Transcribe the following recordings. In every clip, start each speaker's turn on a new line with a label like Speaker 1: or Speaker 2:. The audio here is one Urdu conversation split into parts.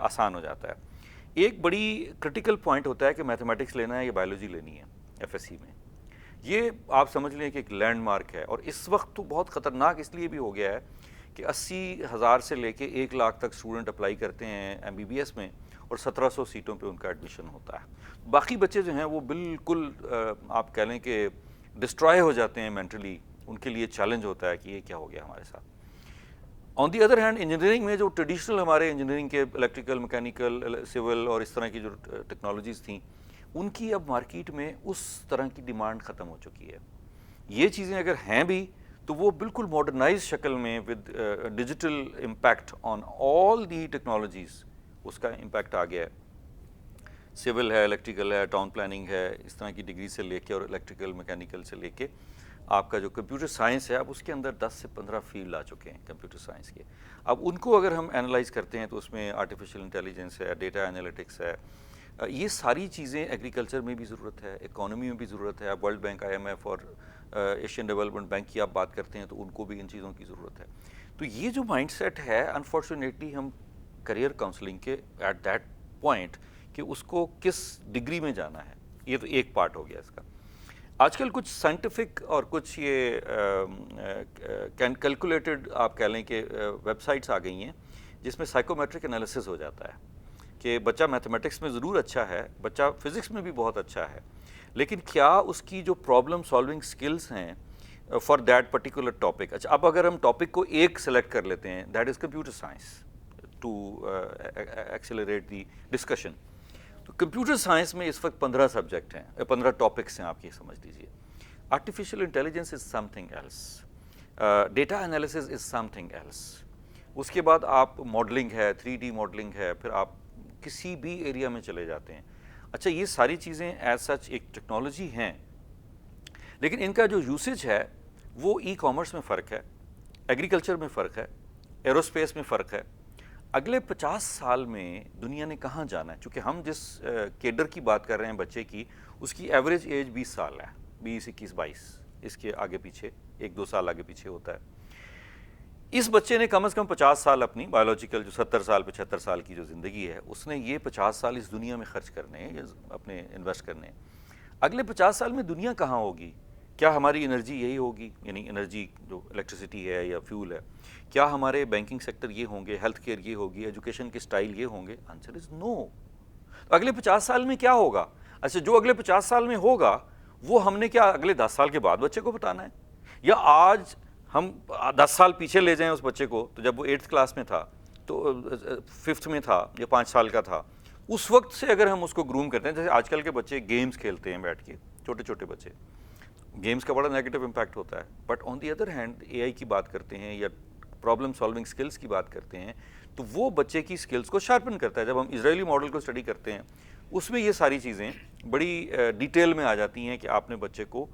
Speaker 1: آسان ہو جاتا ہے. ایک بڑی کرٹیکل پوائنٹ ہوتا ہے کہ میتھمیٹکس لینا ہے یا بایولوجی لینی ہے ایف ایس سی میں. یہ آپ سمجھ لیں کہ ایک لینڈ مارک ہے, اور اس وقت تو بہت خطرناک اس لیے بھی ہو گیا ہے کہ 80,000 سے لے کے 1 لاکھ تک اسٹوڈنٹ اپلائی کرتے ہیں ایم بی بی ایس میں, اور 1700 سیٹوں پہ ان کا ایڈمیشن ہوتا ہے. باقی بچے جو ہیں وہ بالکل آپ کہہ لیں کہ ڈسٹرائے ہو جاتے ہیں مینٹلی. ان کے لیے چیلنج ہوتا ہے کہ یہ کیا ہو گیا ہمارے ساتھ. آن دی ادر ہینڈ انجینئرنگ میں جو ٹریڈیشنل ہمارے انجینئرنگ کے الیکٹریکل, میکینیکل, سول اور اس طرح کی جو ٹیکنالوجیز تھیں, ان کی اب مارکیٹ میں اس طرح کی ڈیمانڈ ختم ہو چکی ہے. یہ چیزیں اگر ہیں بھی تو وہ بالکل ماڈرنائز شکل میں with digital impact on all the technologies, اس کا امپیکٹ آ گیا ہے. سول ہے, الیکٹریکل ہے, ٹاؤن پلاننگ ہے, اس طرح کی ڈگری سے لے کے, اور الیکٹریکل میکینیکل سے لے کے آپ کا جو کمپیوٹر سائنس ہے, اب اس کے اندر 10 سے 15 فیلڈ آ چکے ہیں کمپیوٹر سائنس کے. اب ان کو اگر ہم اینالائز کرتے ہیں تو اس میں آرٹیفیشیل انٹیلیجنس ہے, ڈیٹا انالیٹکس ہے, یہ ساری چیزیں ایگریکلچر میں بھی ضرورت ہے, اکانومی میں بھی ضرورت ہے. اب world bank, I M F اور ایشین ڈیولپمنٹ بینک کی آپ بات کرتے ہیں تو ان کو بھی ان چیزوں کی ضرورت ہے. تو یہ جو مائنڈ سیٹ ہے, انفارچونیٹلی ہم کریئر کاؤنسلنگ کے ایٹ دیٹ پوائنٹ کہ اس کو کس ڈگری میں جانا ہے, یہ تو ایک پارٹ ہو گیا اس کا. آج کل کچھ سائنٹیفک اور کچھ یہ کیلکولیٹڈ آپ کہہ لیں کہ ویب سائٹس آ گئی ہیں جس میں سائیکومیٹرک انالیسس ہو جاتا ہے کہ بچہ میتھمیٹکس میں ضرور اچھا ہے, بچہ فزکس میں بھی بہت اچھا ہے, لیکن کیا اس کی جو پرابلم سالونگ سکلز ہیں فار دیٹ پرٹیکولر ٹاپک. اچھا, اب اگر ہم ٹاپک کو ایک سلیکٹ کر لیتے ہیں, that is computer science, to accelerate the discussion. تو کمپیوٹر سائنس میں اس وقت 15 سبجیکٹ ہیں, 15 ٹاپکس ہیں, آپ یہ سمجھ لیجیے. Artificial intelligence is something else, data analysis is something else. اس کے بعد آپ ماڈلنگ ہے, 3D ماڈلنگ ہے, پھر آپ کسی بھی ایریا میں چلے جاتے ہیں. اچھا, یہ ساری چیزیں ایز سچ ایک ٹیکنالوجی ہیں, لیکن ان کا جو یوسیج ہے وہ ای کامرس میں فرق ہے, ایگریکلچر میں فرق ہے, ایروسپیس میں فرق ہے. اگلے 50 سال میں دنیا نے کہاں جانا ہے؟ چونکہ ہم جس کیڈر کی بات کر رہے ہیں بچے کی, اس کی ایوریج ایج 20 سال ہے, 20, 21, 22, اس کے آگے پیچھے 1-2 سال آگے پیچھے ہوتا ہے. اس بچے نے کم از کم 50 سال اپنی بایولوجیکل جو 70 سال 75 سال کی جو زندگی ہے, اس نے یہ 50 سال اس دنیا میں خرچ کرنے ہیں, اپنے انویسٹ کرنے ہیں. اگلے 50 سال میں دنیا کہاں ہوگی؟ کیا ہماری انرجی یہی ہوگی, یعنی انرجی جو الیکٹریسٹی ہے یا فیول ہے؟ کیا ہمارے بینکنگ سیکٹر یہ ہوں گے, ہیلتھ کیئر یہ ہوگی, ایجوکیشن کے سٹائل یہ ہوں گے؟ آنسر از نو. اگلے 50 سال میں کیا ہوگا؟ اچھا, جو اگلے 50 سال میں ہوگا وہ ہم نے کیا اگلے 10 سال کے بعد بچے کو بتانا ہے؟ یا آج ہم 10 سال پیچھے لے جائیں اس بچے کو, تو جب وہ 8th کلاس میں تھا, تو 5th میں تھا, یا 5 سال کا تھا, اس وقت سے اگر ہم اس کو گروم کرتے ہیں, جیسے آج کل کے بچے گیمز کھیلتے ہیں بیٹھ کے, چھوٹے چھوٹے بچے, گیمز کا بڑا نیگیٹو امپیکٹ ہوتا ہے. But on the other hand A I کی بات کرتے ہیں یا پرابلم سالونگ سکلز کی بات کرتے ہیں, تو وہ بچے کی سکلز کو شارپن کرتا ہے. جب ہم اسرائیلی ماڈل کو اسٹڈی کرتے ہیں, اس میں یہ ساری چیزیں بڑی ڈیٹیل میں آ جاتی ہیں کہ آپ نے بچے کو,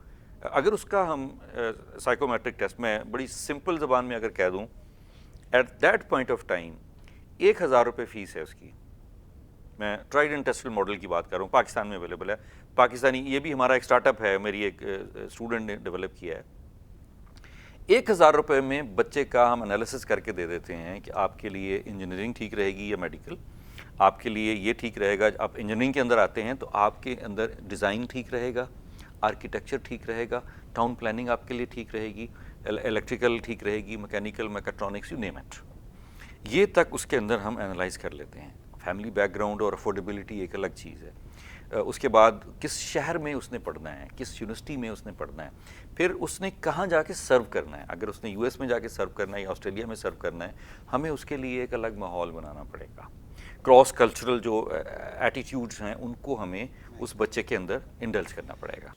Speaker 1: اگر اس کا ہم سائیکومیٹرک ٹیسٹ میں بڑی سمپل زبان میں اگر کہہ دوں, at that point of time 1,000 روپے فیس ہے اس کی. میں ٹرائیڈ اینڈ ٹیسٹڈ ماڈل کی بات کر رہا ہوں, پاکستان میں اویلیبل ہے, پاکستانی, یہ بھی ہمارا ایک اسٹارٹ اپ ہے, میری ایک اسٹوڈنٹ نے ڈیولپ کیا ہے. 1,000 روپے میں بچے کا ہم انالیسس کر کے دے دیتے ہیں کہ آپ کے لیے انجینئرنگ ٹھیک رہے گی یا میڈیکل, آپ کے لیے یہ ٹھیک رہے گا. آپ انجینئرنگ کے اندر آتے ہیں تو آپ کے اندر ڈیزائن ٹھیک رہے گا, آرکیٹیکچر ٹھیک رہے گا, ٹاؤن پلاننگ آپ کے لیے ٹھیک رہے گی, الیکٹریکل ٹھیک رہے گی, میکینیکل, میکاٹرونکس, یو نیم اٹ. یہ تک اس کے اندر ہم انالائز کر لیتے ہیں. فیملی بیک گراؤنڈ اور افورڈیبلٹی ایک الگ چیز ہے. اس کے بعد کس شہر میں اس نے پڑھنا ہے, کس یونیورسٹی میں اس نے پڑھنا ہے, پھر اس نے کہاں جا کے سرو کرنا ہے. اگر اس نے US میں جا کے سرو کرنا ہے یا آسٹریلیا میں سرو کرنا ہے, ہمیں اس کے لیے ایک الگ ماحول بنانا پڑے گا. کراس کلچرل جو ایٹیٹیوڈز ہیں ان کو ہمیں اس بچے کے اندر انڈلج کرنا پڑے گا.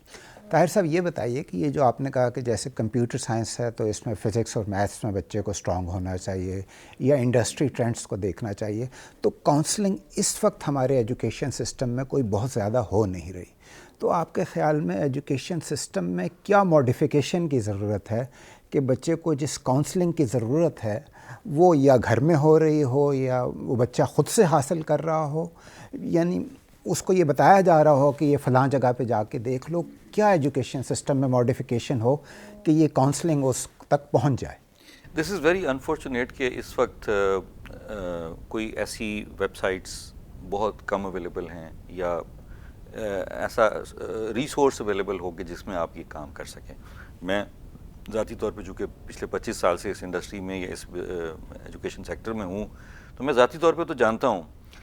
Speaker 2: طاہر صاحب, یہ بتائیے کہ یہ جو آپ نے کہا کہ جیسے کمپیوٹر سائنس ہے تو اس میں فزکس اور میتھس میں بچے کو اسٹرانگ ہونا چاہیے یا انڈسٹری ٹرینڈس کو دیکھنا چاہیے, تو کاؤنسلنگ اس وقت ہمارے ایجوکیشن سسٹم میں کوئی بہت زیادہ ہو نہیں رہی. تو آپ کے خیال میں ایجوکیشن سسٹم میں کیا ماڈیفیکیشن کی ضرورت ہے کہ بچے کو جس کاؤنسلنگ کی ضرورت ہے وہ یا گھر میں ہو رہی ہو یا وہ بچہ خود سے حاصل کر رہا ہو, یعنی اس کو یہ بتایا جا رہا ہو کہ یہ فلاں جگہ پہ جا کے دیکھ لو, کیا ایجوکیشن سسٹم میں ماڈیفیکیشن ہو کہ یہ کاؤنسلنگ اس تک پہنچ جائے؟
Speaker 1: دس از ویری انفارچونیٹ کہ اس وقت کوئی ایسی ویب سائٹس بہت کم اویلیبل ہیں یا ایسا ریسورس اویلیبل ہو کہ جس میں آپ یہ کام کر سکیں. میں ذاتی طور پہ چونکہ پچھلے 25 سال سے اس انڈسٹری میں یا اس ایجوکیشن سیکٹر میں ہوں تو میں ذاتی طور پہ تو جانتا ہوں،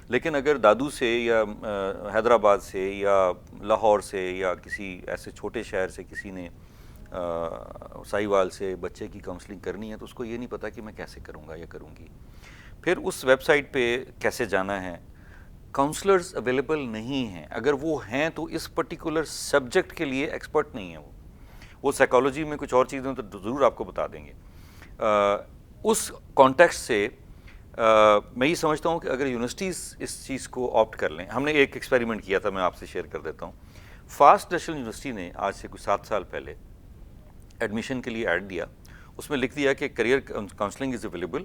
Speaker 1: لیکن اگر دادو سے یا حیدرآباد سے یا لاہور سے یا کسی ایسے چھوٹے شہر سے کسی نے ساہیوال سے بچے کی کاؤنسلنگ کرنی ہے تو اس کو یہ نہیں پتا کہ میں کیسے کروں گا یا کروں گی. پھر اس ویب سائٹ پہ کیسے جانا ہے، کاؤنسلرز اویلیبل نہیں ہیں. اگر وہ ہیں تو اس پرٹیکولر سبجیکٹ کے لیے ایکسپرٹ نہیں ہیں. وہ سائیکالوجی میں کچھ اور چیزیں تو ضرور آپ کو بتا دیں گے. اس کانٹیکسٹ سے میں یہ سمجھتا ہوں کہ اگر یونیورسٹیز اس چیز کو آپٹ کر لیں. ہم نے ایک ایکسپیریمنٹ کیا تھا، میں آپ سے شیئر کر دیتا ہوں. فاسٹ نیشنل یونیورسٹی نے آج سے کچھ 7 سال پہلے ایڈمیشن کے لیے ایڈ دیا. اس میں لکھ دیا کہ career counselling is available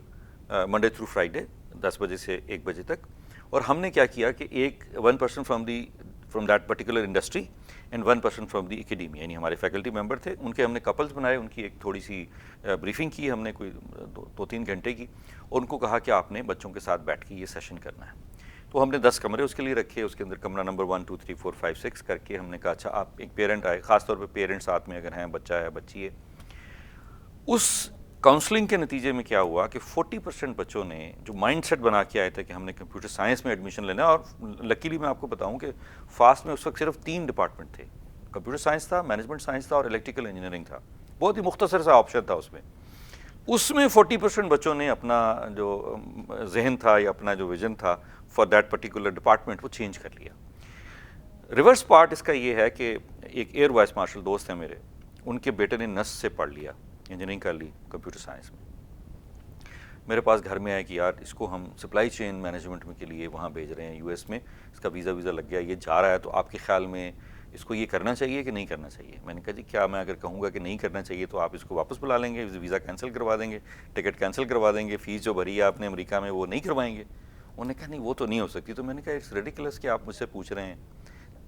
Speaker 1: Monday through Friday 10 بجے سے 1 بجے تک. اور ہم نے کیا کیا کہ one person from that particular industry and 1 person from the academy, یعنی ہمارے فیکلٹی ممبر تھے، ان کے ہم نے کپلز بنائے، ان کی ایک تھوڑی سی بریفنگ کی ہم نے، کوئی 2-3 گھنٹے کی، اور ان کو کہا کہ آپ نے بچوں کے ساتھ بیٹھ کے یہ سیشن کرنا ہے. تو ہم نے 10 کمرے اس کے لیے رکھے. اس کے اندر کمرہ نمبر 1 2 3 4 5 6 کر کے ہم نے کہا اچھا آپ ایک پیرنٹ آئے، خاص طور پہ پیرنٹ ساتھ میں اگر ہیں، بچہ ہے بچی ہے. اس کاؤنسلنگ کے نتیجے میں کیا ہوا کہ 40% بچوں نے جو مائنڈ سیٹ بنا کے آئے تھے کہ ہم نے کمپیوٹر سائنس میں ایڈمیشن لینا ہے. اور لکیلی میں آپ کو بتاؤں کہ فاسٹ میں اس وقت صرف 3 ڈپارٹمنٹ تھے، کمپیوٹر سائنس تھا، مینجمنٹ سائنس تھا اور الیکٹریکل انجینئرنگ تھا. بہت ہی مختصر سا آپشن تھا اس میں. اس میں 40% بچوں نے اپنا جو ذہن تھا یا اپنا جو ویژن تھا فار دیٹ پرٹیکولر ڈپارٹمنٹ وہ چینج کر لیا. ریورس پارٹ اس کا یہ ہے کہ ایک ایئر وائس مارشل دوست ہیں میرے، ان کے بیٹے نے نس سے پڑھ لیا، انجینئرنگ کر لی کمپیوٹر سائنس میں. میرے پاس گھر میں آئے کہ یار اس کو ہم سپلائی چین مینجمنٹ کے لیے وہاں بھیج رہے ہیں یو ایس میں، اس کا ویزا لگ گیا، یہ جا رہا ہے، تو آپ کے خیال میں اس کو یہ کرنا چاہیے کہ نہیں کرنا چاہیے؟ میں نے کہا جی کیا میں اگر کہوں گا کہ نہیں کرنا چاہیے تو آپ اس کو واپس بلا لیں گے، ویزا کینسل کروا دیں گے، ٹکٹ کینسل کروا دیں گے، فیس جو بھری ہے آپ نے امریکہ میں وہ نہیں کروائیں گے؟ انہوں نے کہا نہیں وہ تو نہیں ہو سکتی. تو میں نے کہا اٹس ریڈیکولس کہ آپ مجھ سے پوچھ رہے ہیں.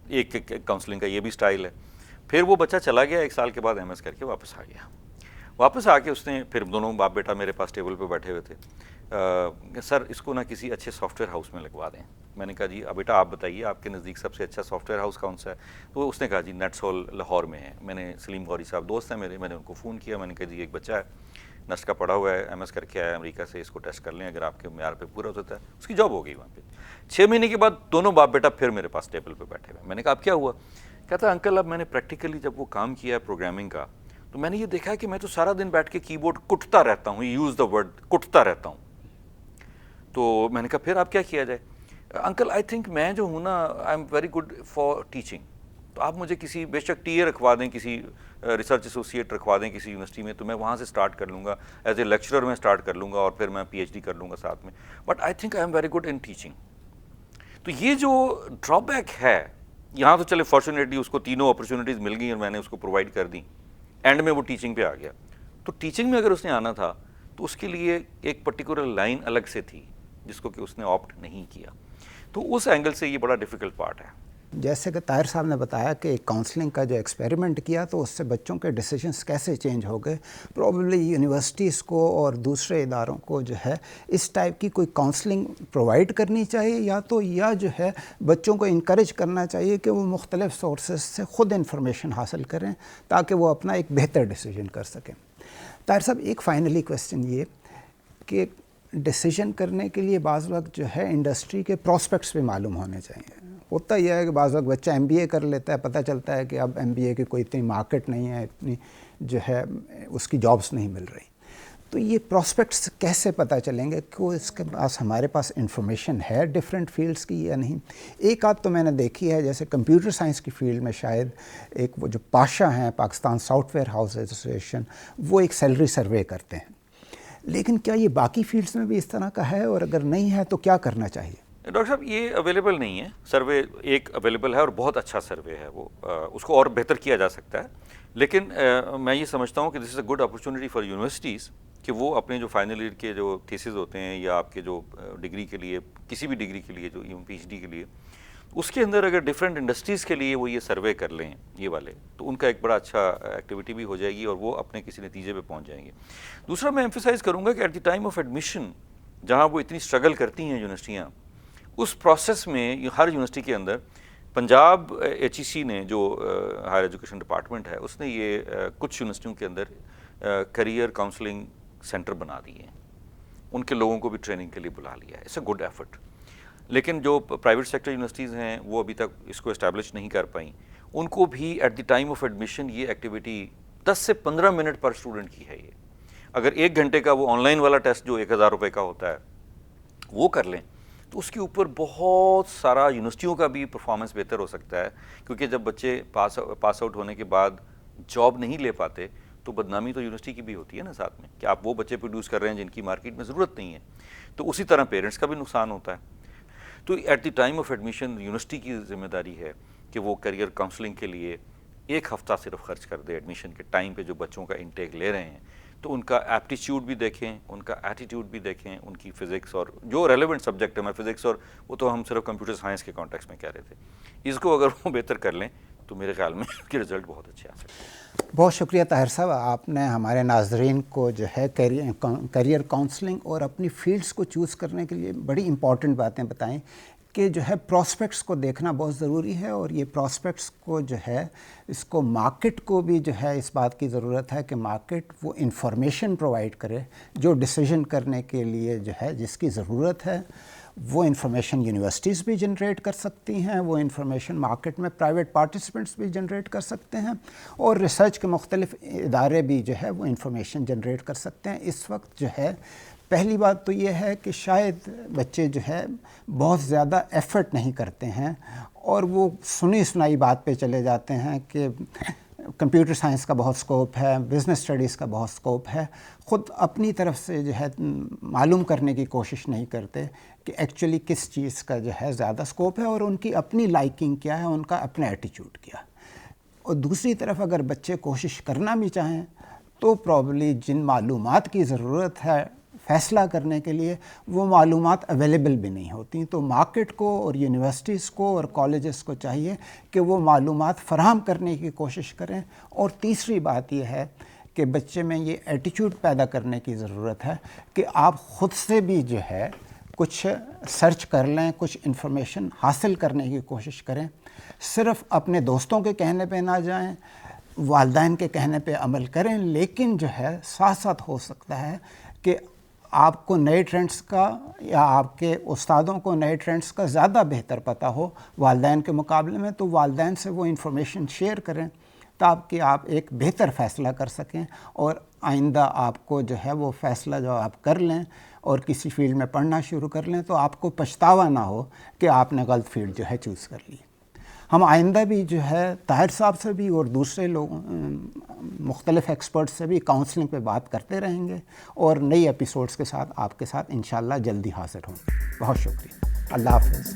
Speaker 1: ایک کاؤنسلنگ کا یہ بھی سٹائل ہے. پھر وہ بچہ چلا گیا، 1 سال کے بعد ایم ایس کر کے واپس آ گیا. واپس آ کے اس نے پھر دونوں باپ بیٹا میرے پاس ٹیبل پہ بیٹھے ہوئے تھے، سر اس کو نا کسی اچھے سافٹ ویئر ہاؤس میں لگوا دیں. میں نے کہا جی بیٹا آپ بتائیے آپ کے نزدیک سب سے اچھا سافٹ ویئر ہاؤس کون سا ہے؟ تو اس نے کہا جی نیٹس ہال لاہور میں ہے. میں نے سلیم غوری صاحب دوست ہیں میرے، میں نے ان کو فون کیا، میں نے کہا جی ایک بچہ ہے نسٹ کا پڑھا ہوا ہے، ایم ایس کر کے آیا امریکہ سے، اس کو ٹیسٹ کر لیں، اگر آپ کے معیار پہ پورا ہوتا ہے. اس کی جاب ہو گئی وہاں پہ. 6 مہینے کے بعد دونوں باپ بیٹا پھر میرے پاس ٹیبل پہ بیٹھے ہوئے. میں نے کہا اب کیا ہوا؟ کہتا انکل اب میں نے پریکٹیکلی جب وہ کام کیا ہے پروگرامنگ کا تو میں نے یہ دیکھا کہ میں تو سارا دن بیٹھ کے کی بورڈ کٹتا رہتا ہوں، یوز دا ورڈ کٹتا رہتا ہوں. تو میں نے کہا پھر اب کیا کیا جائے؟ انکل آئی تھنک میں جو ہوں نا I am very good for teaching, تو آپ مجھے کسی بے شک ٹی اے رکھوا دیں، کسی ریسرچ ایسوسیٹ رکھوا دیں کسی یونیورسٹی میں، تو میں وہاں سے سٹارٹ کر لوں گا، ایز اے لیکچرر میں سٹارٹ کر لوں گا اور پھر میں پی ایچ ڈی کر لوں گا ساتھ میں، but I think I am very good in teaching. تو یہ جو ڈرا بیک ہے یہاں تو چلے فارچونیٹلی اس کو تینوں اپرچونیٹیز مل گئیں اور میں نے اس کو پرووائڈ کر دی. اینڈ میں وہ ٹیچنگ پہ آ گیا. تو ٹیچنگ میں اگر اس نے آنا تھا تو اس کے لیے ایک پرٹیکولر لائن الگ سے تھی جس کو کہ اس نے آپٹ نہیں کیا. تو اس اینگل سے یہ بڑا ڈیفیکلٹ پارٹ ہے.
Speaker 2: جیسے کہ طاہر صاحب نے بتایا کہ کاؤنسلنگ کا جو ایکسپیریمنٹ کیا تو اس سے بچوں کے ڈیسیجنس کیسے چینج ہو گئے. پروبیبلی یونیورسٹیز کو اور دوسرے اداروں کو جو ہے اس ٹائپ کی کوئی کاؤنسلنگ پرووائڈ کرنی چاہیے، یا جو ہے بچوں کو انکریج کرنا چاہیے کہ وہ مختلف سورسز سے خود انفارمیشن حاصل کریں تاکہ وہ اپنا ایک بہتر ڈیسیجن کر سکیں. طاہر صاحب ایک فائنلی کویسچن یہ کہ ڈیسیجن کرنے کے لیے بعض وقت جو ہے انڈسٹری کے پراسپیکٹس بھی معلوم ہونے چاہیے. ہوتا یہ ہے کہ بعض وقت بچہ ایم بی اے کر لیتا ہے، پتہ چلتا ہے کہ اب ایم بی اے کی کوئی اتنی مارکیٹ نہیں ہے، اتنی جو ہے اس کی جابس نہیں مل رہی. تو یہ پراسپیکٹس کیسے پتہ چلیں گے کہ اس کے پاس ہمارے پاس انفارمیشن ہے ڈفرینٹ فیلڈس کی یا نہیں؟ ایک آدھ تو میں نے دیکھی ہے جیسے کمپیوٹر سائنس کی فیلڈ میں شاید ایک وہ جو پاشا ہیں Pakistan soft where house association, وہ ایک سیلری سروے کرتے ہیں. لیکن کیا یہ باقی فیلڈس میں بھی اس طرح کا ہے، اور اگر نہیں ہے تو کیا کرنا چاہیے؟
Speaker 1: ڈاکٹر صاحب یہ اویلیبل نہیں ہے سروے. ایک اویلیبل ہے اور بہت اچھا سروے ہے، وہ اس کو اور بہتر کیا جا سکتا ہے. لیکن میں یہ سمجھتا ہوں کہ this is a good opportunity for universities کہ وہ اپنے جو فائنل ایئر کے جو تھیسز ہوتے ہیں یا آپ کے جو ڈگری کے لیے کسی بھی ڈگری کے لیے جو ایون پی ایچ ڈی کے لیے اس کے اندر اگر ڈفرینٹ انڈسٹریز کے لیے وہ یہ سروے کر لیں یہ والے، تو ان کا ایک بڑا اچھا ایکٹیویٹی بھی ہو جائے گی اور وہ اپنے کسی نتیجے پہ پہنچ جائیں گے. دوسرا میں ایمفیسائز کروں گا کہ at the time of admission جہاں وہ اتنی اسٹرگل کرتی ہیں یونیورسٹیاں، اس پروسیس میں ہر یونیورسٹی کے اندر پنجاب ایچ ای سی نے جو ہائر ایجوکیشن ڈپارٹمنٹ ہے، اس نے یہ کچھ یونیورسٹیوں کے اندر کیریئر کاؤنسلنگ سینٹر بنا دیے ہیں، ان کے لوگوں کو بھی ٹریننگ کے لیے بلا لیا ہے. It's a good effort. لیکن جو پرائیویٹ سیکٹر یونیورسٹیز ہیں وہ ابھی تک اس کو اسٹیبلش نہیں کر پائیں. ان کو بھی at the time of admission یہ ایکٹیویٹی 10 سے 15 منٹ پر اسٹوڈنٹ کی ہے. یہ اگر 1 گھنٹے کا وہ آن لائن والا ٹیسٹ جو 1000 روپے کا ہوتا ہے وہ کر لیں تو اس کے اوپر بہت سارا یونیورسٹیوں کا بھی پرفارمنس بہتر ہو سکتا ہے. کیونکہ جب بچے پاس آؤٹ ہونے کے بعد جاب نہیں لے پاتے تو بدنامی تو یونیورسٹی کی بھی ہوتی ہے نا ساتھ میں، کہ آپ وہ بچے پروڈیوس کر رہے ہیں جن کی مارکیٹ میں ضرورت نہیں ہے. تو اسی طرح پیرنٹس کا بھی نقصان ہوتا ہے. تو at the time of admission university کی ذمہ داری ہے کہ وہ کیریئر کاؤنسلنگ کے لیے 1 ہفتہ صرف خرچ کر دے ایڈمیشن کے ٹائم پہ. جو بچوں کا انٹیک لے رہے ہیں تو ان کا ایپٹیچیوڈ بھی دیکھیں، ان کا ایٹیٹیوڈ بھی دیکھیں، ان کی فزکس اور جو ریلیونٹ سبجیکٹ ہے، میں فزکس اور وہ تو ہم صرف کمپیوٹر سائنس کے کانٹیکس میں کہہ رہے تھے، اس کو اگر وہ بہتر کر لیں تو میرے خیال میں اس کے رزلٹ بہت اچھے آ سکتے ہیں.
Speaker 2: بہت شکریہ طاہر صاحب، آپ نے ہمارے ناظرین کو جو ہے کیریئر کاؤنسلنگ اور اپنی فیلڈز کو چوز کرنے کے لیے بڑی امپورٹنٹ باتیں بتائیں کہ جو ہے پراسپیکٹس کو دیکھنا بہت ضروری ہے. اور یہ پراسپیکٹس کو جو ہے اس کو مارکیٹ کو بھی جو ہے اس بات کی ضرورت ہے کہ مارکیٹ وہ انفارمیشن پرووائڈ کرے جو ڈیسیژن کرنے کے لیے جو ہے جس کی ضرورت ہے. وہ انفارمیشن یونیورسٹیز بھی جنریٹ کر سکتی ہیں، وہ انفارمیشن مارکیٹ میں پرائیویٹ پارٹیسپینٹس بھی جنریٹ کر سکتے ہیں، اور ریسرچ کے مختلف ادارے بھی جو ہے وہ انفارمیشن جنریٹ کر سکتے ہیں. اس وقت جو ہے پہلی بات تو یہ ہے کہ شاید بچے جو ہے بہت زیادہ ایفرٹ نہیں کرتے ہیں اور وہ سنی سنائی بات پہ چلے جاتے ہیں کہ کمپیوٹر سائنس کا بہت سکوپ ہے، بزنس اسٹڈیز کا بہت سکوپ ہے. خود اپنی طرف سے جو ہے معلوم کرنے کی کوشش نہیں کرتے کہ ایکچولی کس چیز کا جو ہے زیادہ سکوپ ہے اور ان کی اپنی لائکنگ کیا ہے، ان کا اپنا ایٹیچیوڈ کیا ہے. اور دوسری طرف اگر بچے کوشش کرنا بھی چاہیں تو پرابلی جن معلومات کی ضرورت ہے فیصلہ کرنے کے لیے وہ معلومات اویلیبل بھی نہیں ہوتی. تو مارکیٹ کو اور یونیورسٹیز کو اور کالجز کو چاہیے کہ وہ معلومات فراہم کرنے کی کوشش کریں. اور تیسری بات یہ ہے کہ بچے میں یہ ایٹیچیوڈ پیدا کرنے کی ضرورت ہے کہ آپ خود سے بھی جو ہے کچھ سرچ کر لیں، کچھ انفارمیشن حاصل کرنے کی کوشش کریں. صرف اپنے دوستوں کے کہنے پہ نہ جائیں، والدین کے کہنے پہ عمل کریں، لیکن جو ہے ساتھ ساتھ ہو سکتا ہے کہ آپ کو نئے ٹرینڈز کا یا آپ کے استادوں کو نئے ٹرینڈز کا زیادہ بہتر پتہ ہو والدین کے مقابلے میں، تو والدین سے وہ انفارمیشن شیئر کریں تاکہ آپ ایک بہتر فیصلہ کر سکیں اور آئندہ آپ کو جو ہے وہ فیصلہ جو آپ کر لیں اور کسی فیلڈ میں پڑھنا شروع کر لیں تو آپ کو پچھتاوا نہ ہو کہ آپ نے غلط فیلڈ جو ہے چوز کر لی. ہم آئندہ بھی جو ہے طاہر صاحب سے بھی اور دوسرے لوگوں مختلف ایکسپرٹس سے بھی کاؤنسلنگ پہ بات کرتے رہیں گے اور نئی ایپیسوڈز کے ساتھ آپ کے ساتھ انشاءاللہ جلدی حاضر ہوں. بہت شکریہ. اللہ حافظ.